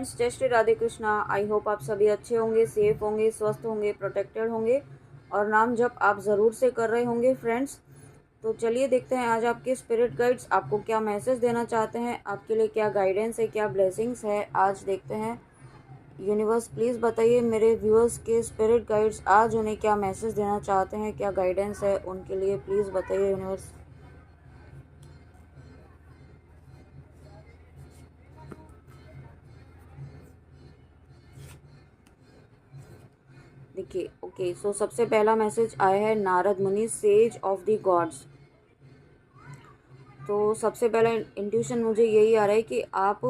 Friends, जय Shri Radhe Krishna. I hope आप सभी अच्छे होंगे, सेफ होंगे, स्वस्थ होंगे, प्रोटेक्टेड होंगे और नाम जप आप ज़रूर से कर रहे होंगे फ्रेंड्स। तो चलिए देखते हैं आज आपके स्पिरिट गाइड्स आपको क्या मैसेज देना चाहते हैं, आपके लिए क्या गाइडेंस है, क्या ब्लेसिंग्स है। आज देखते हैं। यूनिवर्स प्लीज़ बताइए मेरे व्यूअर्स के स्पिरिट गाइड्स आज उन्हें क्या मैसेज देना चाहते हैं, क्या गाइडेंस है उनके लिए। प्लीज़ बताइए यूनिवर्स। देखिए, ओके, सो सबसे पहला मैसेज आया है नारद मुनि, सेज ऑफ द गॉड्स। तो सबसे पहला इंट्यूशन मुझे यही आ रहा है कि आप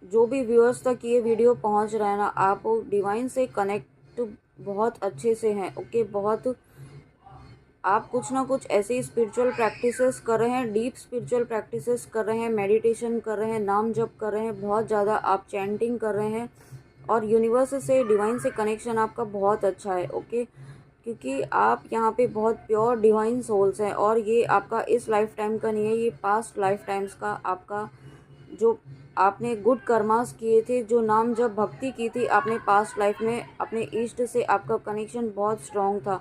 जो भी व्यूअर्स तक ये वीडियो पहुंच रहा है ना, आप डिवाइन से कनेक्ट बहुत अच्छे से हैं। ओके, बहुत आप कुछ ना कुछ ऐसे ही स्पिरिचुअल प्रैक्टिसेस कर रहे हैं, डीप स्पिरिचुअल प्रैक्टिसेस कर रहे हैं, मेडिटेशन कर रहे हैं, नाम जप कर रहे हैं, बहुत ज़्यादा आप चैंटिंग कर रहे हैं और यूनिवर्स से, डिवाइन से कनेक्शन आपका बहुत अच्छा है। ओके, क्योंकि आप यहाँ पे बहुत प्योर डिवाइन सोल्स हैं और ये आपका इस लाइफ टाइम का नहीं है, ये पास्ट लाइफ टाइम्स का आपका जो आपने गुड कर्मास किए थे, जो नाम जब भक्ति की थी आपने पास्ट लाइफ में, अपने इष्ट से आपका कनेक्शन बहुत स्ट्रॉन्ग था।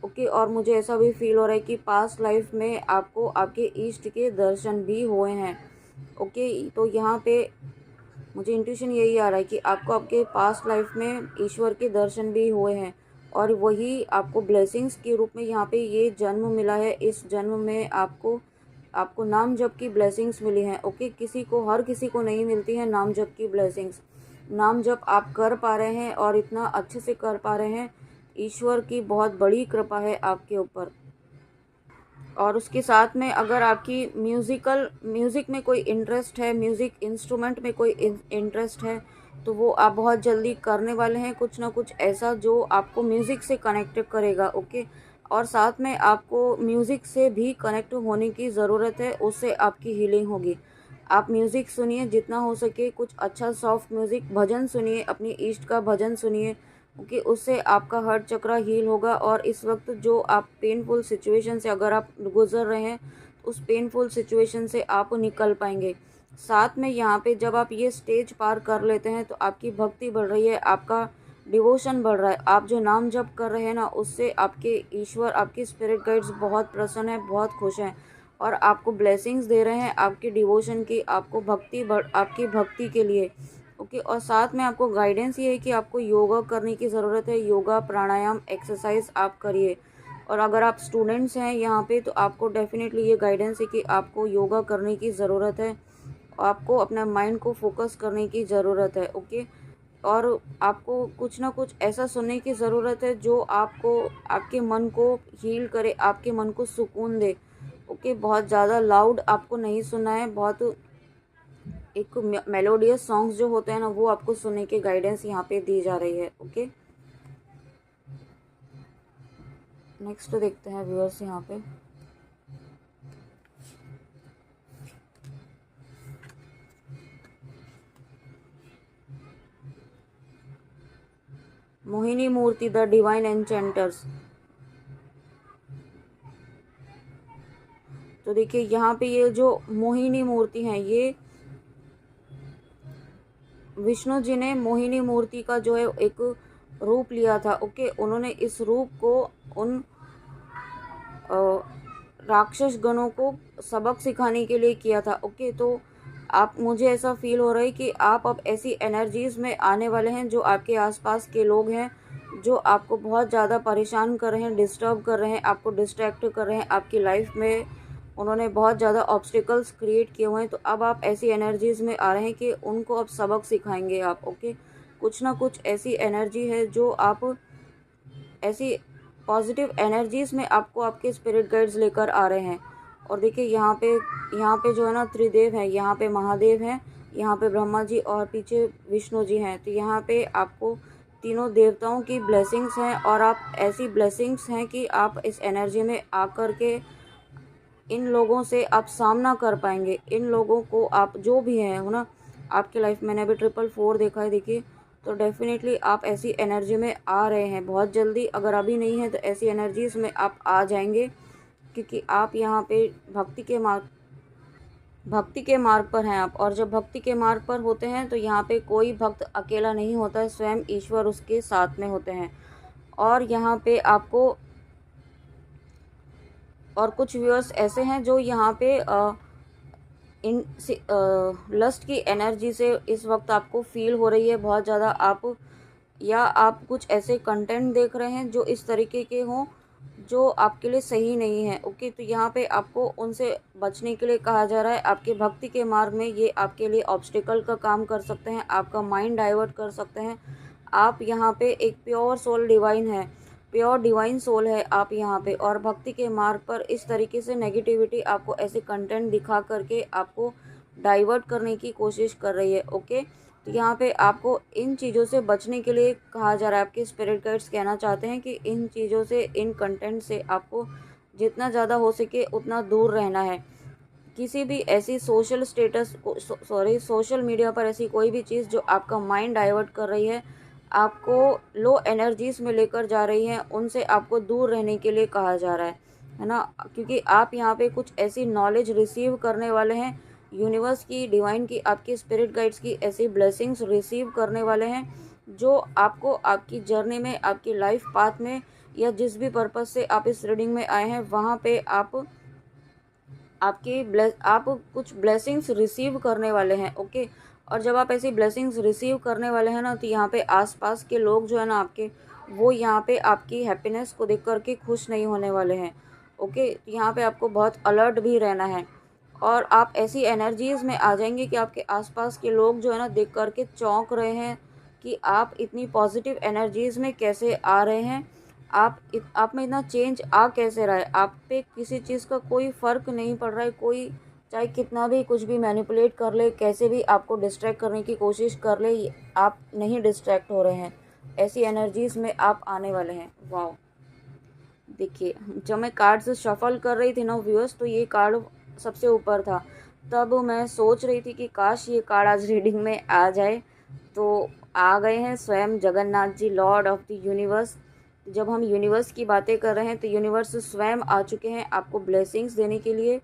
ओके, और मुझे ऐसा भी फील हो रहा है कि पास्ट लाइफ में आपको आपके इष्ट के दर्शन भी हुए हैं। ओके, तो यहाँ पे मुझे इंट्यूशन यही आ रहा है कि आपको आपके पास्ट लाइफ में ईश्वर के दर्शन भी हुए हैं और वही आपको ब्लेसिंग्स के रूप में यहाँ पे ये जन्म मिला है। इस जन्म में आपको आपको नाम जप की ब्लेसिंग्स मिली हैं। ओके, किसी को, हर किसी को नहीं मिलती है नाम जप की ब्लेसिंग्स। नाम जप आप कर पा रहे हैं और इतना अच्छे से कर पा रहे हैं, ईश्वर की बहुत बड़ी कृपा है आपके ऊपर। और उसके साथ में अगर आपकी म्यूज़िक में कोई इंटरेस्ट है, म्यूज़िक इंस्ट्रूमेंट में कोई इंटरेस्ट है, तो वो आप बहुत जल्दी करने वाले हैं कुछ ना कुछ ऐसा जो आपको म्यूज़िक से कनेक्ट करेगा। ओके, और साथ में आपको म्यूज़िक से भी कनेक्ट होने की ज़रूरत है, उससे आपकी हीलिंग होगी। आप म्यूज़िक सुनिए, जितना हो सके कुछ अच्छा सॉफ्ट म्यूज़िक, भजन सुनिए, अपनी इष्ट का भजन सुनिए। ओके, उससे आपका हार्ट चक्रा हील होगा और इस वक्त जो आप पेनफुल सिचुएशन से अगर आप गुजर रहे हैं, उस पेनफुल सिचुएशन से आप निकल पाएंगे। साथ में यहाँ पे जब आप ये स्टेज पार कर लेते हैं तो आपकी भक्ति बढ़ रही है, आपका डिवोशन बढ़ रहा है। आप जो नाम जप कर रहे हैं ना, उससे आपके ईश्वर, आपके स्पिरिट गाइड्स बहुत प्रसन्न हैं, बहुत खुश हैं और आपको ब्लेसिंग्स दे रहे हैं आपके डिवोशन की, आपको आपकी भक्ति के लिए। ओके, और साथ में आपको गाइडेंस ये है कि आपको योगा करने की ज़रूरत है। योगा, प्राणायाम, एक्सरसाइज आप करिए। और अगर आप स्टूडेंट्स हैं यहाँ पे तो आपको डेफिनेटली ये गाइडेंस है कि आपको योगा करने की ज़रूरत है, आपको अपना माइंड को फोकस करने की ज़रूरत है। ओके, और आपको कुछ ना कुछ ऐसा सुनने की ज़रूरत है जो आपको, आपके मन को हील करे, आपके मन को सुकून दे। ओके, बहुत ज़्यादा लाउड आपको नहीं सुनना है, बहुत एक मेलोडियस सॉन्ग्स जो होते हैं ना, वो आपको सुनने के गाइडेंस यहाँ पे दी जा रही है। ओके, नेक्स्ट देखते हैं व्यूअर्स यहाँ पे। मोहिनी मूर्ति, द डिवाइन एन्चेंटर्स। तो देखिए यहाँ पे ये जो मोहिनी मूर्ति है, ये विष्णु जी ने मोहिनी मूर्ति का जो है एक रूप लिया था। ओके, उन्होंने इस रूप को उन राक्षस गणों को सबक सिखाने के लिए किया था। ओके, तो आप, मुझे ऐसा फील हो रहा है कि आप अब ऐसी एनर्जीज़ में आने वाले हैं जो आपके आसपास के लोग हैं, जो आपको बहुत ज़्यादा परेशान कर रहे हैं, डिस्टर्ब कर रहे हैं, आपको डिस्ट्रैक्ट कर रहे हैं, आपकी लाइफ में उन्होंने बहुत ज़्यादा ऑब्स्टिकल्स क्रिएट किए हुए हैं। तो अब आप ऐसी एनर्जीज़ में आ रहे हैं कि उनको अब सबक सिखाएंगे आप। ओके, कुछ ना कुछ ऐसी एनर्जी है जो आप, ऐसी पॉजिटिव एनर्जीज़ में आपको आपके स्पिरिट गाइड्स लेकर आ रहे हैं। और देखिए यहाँ पे जो है ना त्रिदेव है, यहाँ पे महादेव हैं, यहाँ पे ब्रह्मा जी और पीछे विष्णु जी हैं। तो यहाँ पे आपको तीनों देवताओं की ब्लेसिंग्स हैं और आप, ऐसी ब्लेसिंग्स हैं कि आप इस एनर्जी में आकर के इन लोगों से आप सामना कर पाएंगे। इन लोगों को आप जो भी हैं, हो ना, आपकी लाइफ, मैंने अभी 444 देखा है। देखिए, तो डेफिनेटली आप ऐसी एनर्जी में आ रहे हैं बहुत जल्दी। अगर अभी नहीं है तो ऐसी एनर्जीज में आप आ जाएंगे, क्योंकि आप यहाँ पे भक्ति के मार्ग भक्ति के मार्ग पर हैं आप, और जब भक्ति के मार्ग पर होते हैं तो यहाँ पे कोई भक्त अकेला नहीं होता है, स्वयं ईश्वर उसके साथ में होते हैं। और यहाँ पे आपको और कुछ व्यूअर्स ऐसे हैं जो यहाँ पे इन लस्ट की एनर्जी से इस वक्त आपको फील हो रही है बहुत ज़्यादा, आप कुछ ऐसे कंटेंट देख रहे हैं जो इस तरीके के हों जो आपके लिए सही नहीं है। ओके, तो यहाँ पे आपको उनसे बचने के लिए कहा जा रहा है। आपके भक्ति के मार्ग में ये आपके लिए ऑब्स्टिकल का काम कर सकते हैं, आपका माइंड डाइवर्ट कर सकते हैं। आप यहाँ पे एक प्योर सोल डिवाइन है, प्योर डिवाइन सोल है आप यहाँ पे, और भक्ति के मार्ग पर इस तरीके से नेगेटिविटी आपको ऐसे कंटेंट दिखा करके आपको डाइवर्ट करने की कोशिश कर रही है। ओके, तो यहाँ पे आपको इन चीज़ों से बचने के लिए कहा जा रहा है। आपके स्पिरिट गाइड्स कहना चाहते हैं कि इन चीज़ों से, इन कंटेंट से आपको जितना ज़्यादा हो सके उतना दूर रहना है। किसी भी ऐसी सोशल मीडिया पर ऐसी कोई भी चीज़ जो आपका माइंड डाइवर्ट कर रही है, आपको लो एनर्जीज में लेकर जा रही है, उनसे आपको दूर रहने के लिए कहा जा रहा है ना। क्योंकि आप यहाँ पे कुछ ऐसी नॉलेज रिसीव करने वाले हैं, यूनिवर्स की, डिवाइन की, आपकी स्पिरिट गाइड्स की ऐसी ब्लेसिंग्स रिसीव करने वाले हैं जो आपको आपकी जर्नी में, आपकी लाइफ पाथ में, या जिस भी पर्पज़ से आप इस रीडिंग में आए हैं वहाँ पे आप कुछ ब्लेसिंग्स रिसीव करने वाले हैं। ओके, और जब आप ऐसी ब्लेसिंग्स रिसीव करने वाले हैं ना, तो यहाँ पे आसपास के लोग जो है ना आपके, वो यहाँ पे आपकी हैप्पीनेस को देख कर के खुश नहीं होने वाले हैं। ओके, तो यहाँ पे आपको बहुत अलर्ट भी रहना है, और आप ऐसी एनर्जीज़ में आ जाएंगे कि आपके आसपास के लोग जो है ना देख कर के चौंक रहे हैं कि आप इतनी पॉजिटिव एनर्जीज़ में कैसे आ रहे हैं, आप में इतना चेंज आ कैसे रहा है, आप पे किसी चीज़ का कोई फ़र्क नहीं पड़ रहा है। कोई चाहे कितना भी कुछ भी मैनिपुलेट कर ले, कैसे भी आपको डिस्ट्रैक्ट करने की कोशिश कर ले, आप नहीं डिस्ट्रैक्ट हो रहे हैं। ऐसी एनर्जीज़ में आप आने वाले हैं। वाओ, देखिए जब मैं कार्ड्स शफल कर रही थी ना व्यूअर्स, तो ये कार्ड सबसे ऊपर था। तब मैं सोच रही थी कि काश ये कार्ड आज रीडिंग में आ जाए, तो आ गए हैं स्वयं Jagannath ji, Lord of the universe. जब हम यूनिवर्स की बातें कर रहे हैं तो यूनिवर्स स्वयं आ चुके हैं आपको ब्लेसिंग्स देने के लिए।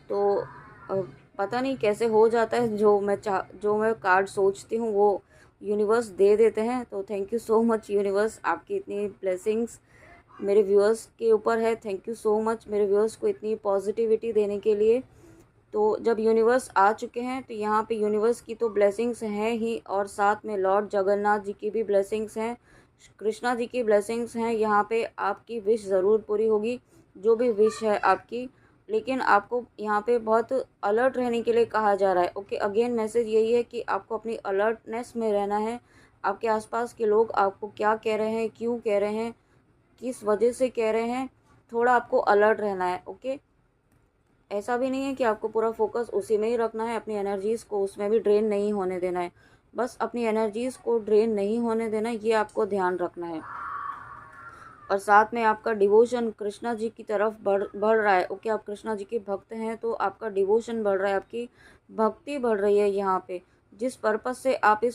तो पता नहीं कैसे हो जाता है, जो मैं कार्ड सोचती हूँ वो यूनिवर्स दे देते हैं। तो thank you so much universe, आपकी इतनी ब्लेसिंग्स मेरे व्यूअर्स के ऊपर है। थैंक यू सो मच मेरे व्यूअर्स को इतनी पॉजिटिविटी देने के लिए। तो जब यूनिवर्स आ चुके हैं तो यहाँ पे यूनिवर्स की तो ब्लेसिंग्स हैं ही, और साथ में लॉर्ड जगन्नाथ जी की भी ब्लेसिंग्स हैं, कृष्णा जी की ब्लेसिंग्स हैं। यहाँ पे आपकी विश ज़रूर पूरी होगी, जो भी विश है आपकी। लेकिन आपको यहाँ पे बहुत अलर्ट रहने के लिए कहा जा रहा है। ओके, अगेन मैसेज यही है कि आपको अपनी अलर्टनेस में रहना है। आपके आसपास के लोग आपको क्या कह रहे हैं, क्यों कह रहे हैं, किस वजह से कह रहे हैं, थोड़ा आपको अलर्ट रहना है। ओके, ऐसा भी नहीं है कि आपको पूरा फोकस उसी में ही रखना है, अपनी एनर्जीज़ को उसमें भी ड्रेन नहीं होने देना है। बस अपनी एनर्जीज़ को ड्रेन नहीं होने देना है, ये आपको ध्यान रखना है। और साथ में आपका डिवोशन कृष्णा जी की तरफ बढ़ रहा है। ओके, आप कृष्णा जी के भक्त हैं तो आपका डिवोशन बढ़ रहा है, आपकी भक्ति बढ़ रही है। यहाँ पे जिस पर्पस से आप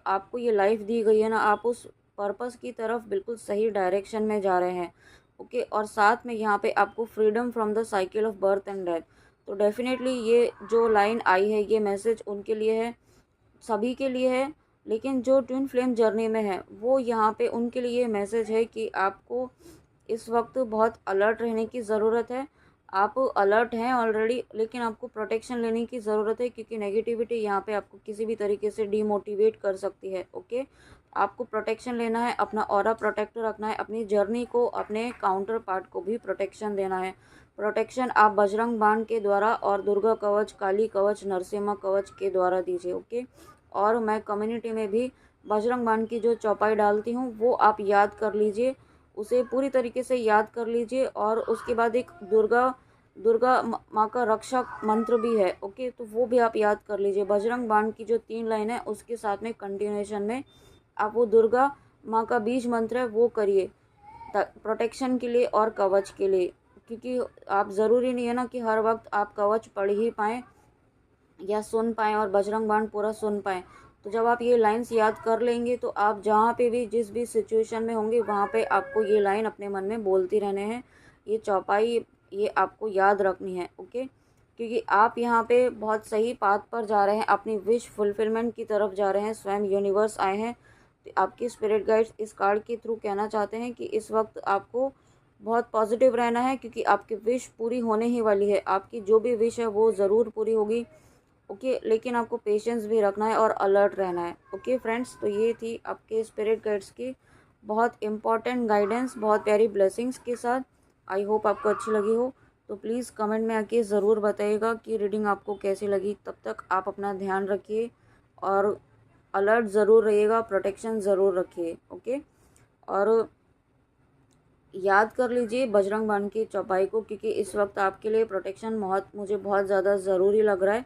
आपको ये लाइफ दी गई है ना, आप उस पर्पस की तरफ बिल्कुल सही डायरेक्शन में जा रहे हैं। ओके, और साथ में यहाँ पे आपको freedom from the cycle of birth and death. तो डेफिनेटली ये जो लाइन आई है, ये मैसेज उनके लिए है, सभी के लिए है। लेकिन जो ट्विन फ्लेम जर्नी में है वो यहाँ पे उनके लिए मैसेज है कि आपको इस वक्त बहुत अलर्ट रहने की ज़रूरत है। आप अलर्ट हैं ऑलरेडी, लेकिन आपको प्रोटेक्शन लेने की ज़रूरत है, क्योंकि नेगेटिविटी यहाँ पे आपको किसी भी तरीके से डीमोटिवेट कर सकती है। ओके, आपको प्रोटेक्शन लेना है, अपना ऑरा प्रोटेक्ट रखना है, अपनी जर्नी को, अपने काउंटर पार्ट को भी प्रोटेक्शन देना है। प्रोटेक्शन आप बजरंग बाण के द्वारा और दुर्गा कवच, काली कवच, नरसिम्हा कवच के द्वारा दीजिए। ओके, और मैं कम्युनिटी में भी बजरंग बाण की जो चौपाई डालती हूँ वो आप याद कर लीजिए, उसे पूरी तरीके से याद कर लीजिए। और उसके बाद एक दुर्गा माँ का रक्षक मंत्र भी है। ओके, तो वो भी आप याद कर लीजिए। बजरंग बाण की जो 3 लाइन है उसके साथ में कंटिन्यूएशन में आप वो दुर्गा माँ का बीज मंत्र है वो करिए, प्रोटेक्शन के लिए और कवच के लिए। क्योंकि आप ज़रूरी नहीं है ना कि हर वक्त आप कवच पढ़ ही पाएँ या सुन पाएँ और बजरंग बाण पूरा सुन पाएँ। तो जब आप ये लाइंस याद कर लेंगे तो आप जहाँ पे भी, जिस भी सिचुएशन में होंगे वहाँ पे आपको ये लाइन अपने मन में बोलती रहने हैं। ये चौपाई ये आपको याद रखनी है। ओके, क्योंकि आप यहाँ पे बहुत सही पाथ पर जा रहे हैं, अपनी विश फुलफिलमेंट की तरफ जा रहे हैं। स्वयं यूनिवर्स आए हैं, तो आपके स्पिरिट गाइड्स इस कार्ड के थ्रू कहना चाहते हैं कि इस वक्त आपको बहुत पॉजिटिव रहना है, क्योंकि आपकी विश पूरी होने ही वाली है। आपकी जो भी विश है वो ज़रूर पूरी होगी। ओके, लेकिन आपको पेशेंस भी रखना है और अलर्ट रहना है। ओके फ्रेंड्स, तो ये थी आपके स्पिरिट गाइड्स की बहुत इम्पॉर्टेंट गाइडेंस, बहुत प्यारी ब्लेसिंग्स के साथ। आई होप आपको अच्छी लगी हो। तो प्लीज़ कमेंट में आके ज़रूर बताइएगा कि रीडिंग आपको कैसी लगी। तब तक आप अपना ध्यान रखिए और अलर्ट ज़रूर रहिएगा, प्रोटेक्शन ज़रूर रखिए। ओके, और याद कर लीजिए बजरंग बाण की चौपाई को, क्योंकि इस वक्त आपके लिए प्रोटेक्शन मुझे बहुत ज़्यादा ज़रूरी लग रहा है।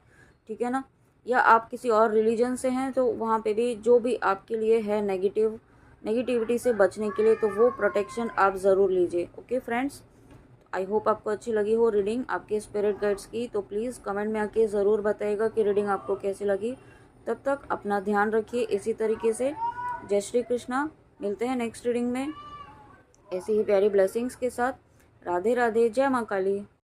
ठीक है ना? या आप किसी और रिलीजन से हैं तो वहाँ पे भी जो भी आपके लिए है नेगेटिविटी से बचने के लिए, तो वो प्रोटेक्शन आप ज़रूर लीजिए। ओके फ्रेंड्स, आई होप आपको अच्छी लगी हो रीडिंग आपके स्पिरिट गाइड्स की। तो प्लीज़ कमेंट में आके ज़रूर बताइएगा कि रीडिंग आपको कैसी लगी। तब तक अपना ध्यान रखिए इसी तरीके से। जय श्री कृष्णा। मिलते हैं नेक्स्ट रीडिंग में ऐसी ही प्यारी ब्लेसिंग्स के साथ। राधे राधे, जय माँ काली।